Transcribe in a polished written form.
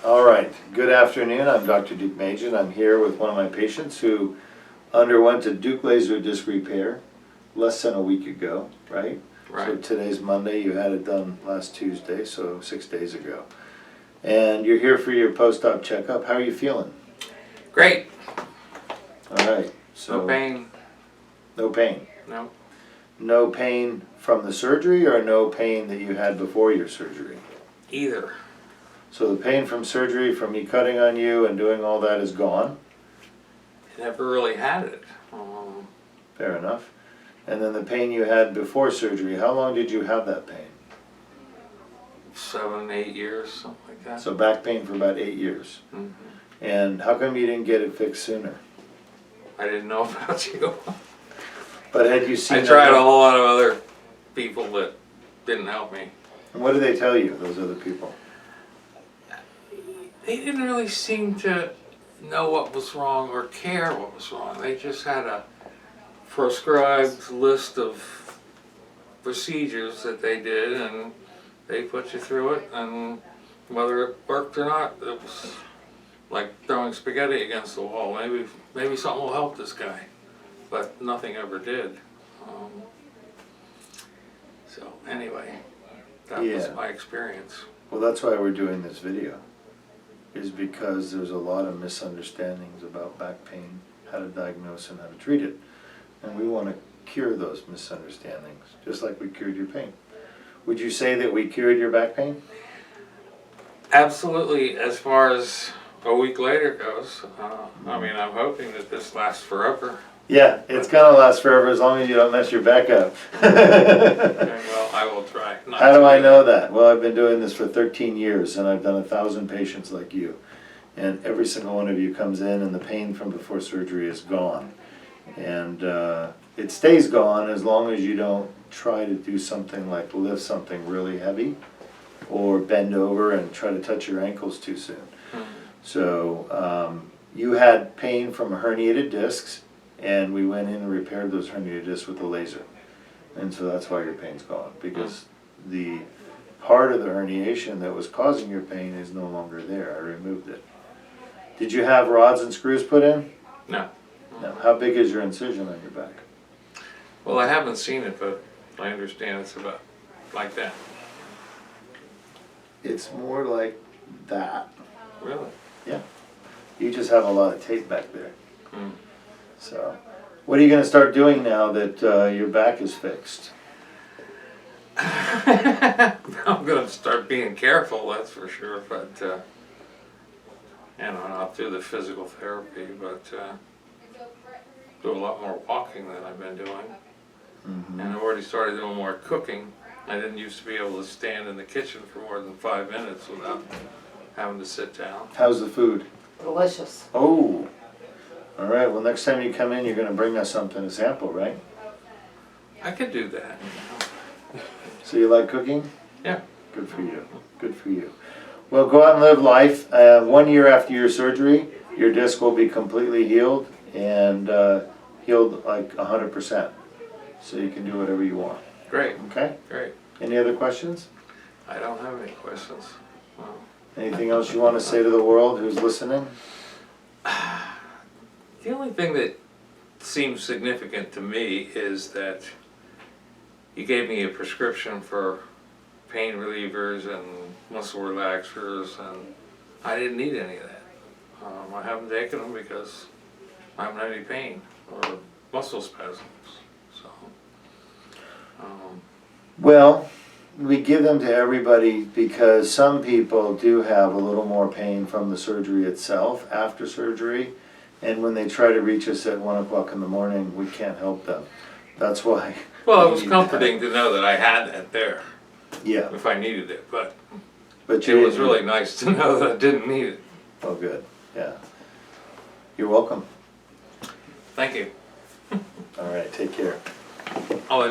All right, good afternoon. I'm Dr. Deuk and I'm here with one of my patients who underwent a Deuk laser disc repair less than a week ago, right? Right. So today's Monday, you had it done last Tuesday, so 6 days ago. And you're here for your post-op checkup. How are you feeling? Great. All right. So No pain. No pain? No. No pain from the surgery or no pain that you had before your surgery? Either. So the pain from surgery, from me cutting on you and doing all that is gone? Never really had it. Fair enough. And then the pain you had before surgery, how long did you have that pain? 7, 8 years, something like that. So back pain for about 8 years. Mm-hmm. And how come you didn't get it fixed sooner? I didn't know about you. But had you seen I tried a whole lot of other people that didn't help me. And what did they tell you, those other people? They didn't really seem to know what was wrong or care what was wrong. They just had a prescribed list of procedures that they did, and they put you through it, and whether it worked or not, it was like throwing spaghetti against the wall. Maybe something will help this guy, but nothing ever did. So anyway, that was my experience. Well, that's why we're doing this video, is because there's a lot of misunderstandings about back pain, how to diagnose and how to treat it. And we want to cure those misunderstandings, just like we cured your pain. Would you say that we cured your back pain? Absolutely, as far as a week later goes. I mean, I'm hoping that this lasts forever. Yeah, it's going to last forever as long as you don't mess your back up. Okay, well, I will try. How do I know that? Well, I've been doing this for 13 years and I've done 1,000 patients like you. And every single one of you comes in and the pain from before surgery is gone. And it stays gone as long as you don't try to do something like lift something really heavy or bend over and try to touch your ankles too soon. Mm-hmm. So you had pain from herniated discs, and we went in and repaired those herniated discs with a laser. And so that's why your pain's gone, because the part of the herniation that was causing your pain is no longer there. I removed it. Did you have rods and screws put in? No. No. How big is your incision on your back? Well, I haven't seen it, but I understand it's about like that. It's more like that. Really? Yeah. You just have a lot of tape back there. Mm. So, what are you going to start doing now that your back is fixed? I'm going to start being careful, that's for sure, but, you know, not do the physical therapy, but do a lot more walking than I've been doing. Mm-hmm. And I've already started doing more cooking. I didn't used to be able to stand in the kitchen for more than 5 minutes without having to sit down. How's the food? Delicious. Oh, all right. Well, next time you come in, you're going to bring us something to sample, right? I could do that. So you like cooking? Yeah. Good for you. Good for you. Well, go out and live life. 1 year after your surgery, your disc will be completely healed and healed like 100%. So you can do whatever you want. Great. Okay? Great. Any other questions? I don't have any questions. No. Anything else you want to say to the world who's listening? The only thing that seems significant to me is that you gave me a prescription for pain relievers and muscle relaxers, and I didn't need any of that. I haven't taken them because I haven't had any pain or muscle spasms. So, Well, we give them to everybody because some people do have a little more pain from the surgery itself after surgery, and when they try to reach us at 1 o'clock in the morning, we can't help them. That's why. well, it was comforting to know that I had that there Yeah, if I needed it, but but it was really nice to know that I didn't need it. Oh, good. Yeah. You're welcome. Thank you. All right. Take care. Oh, and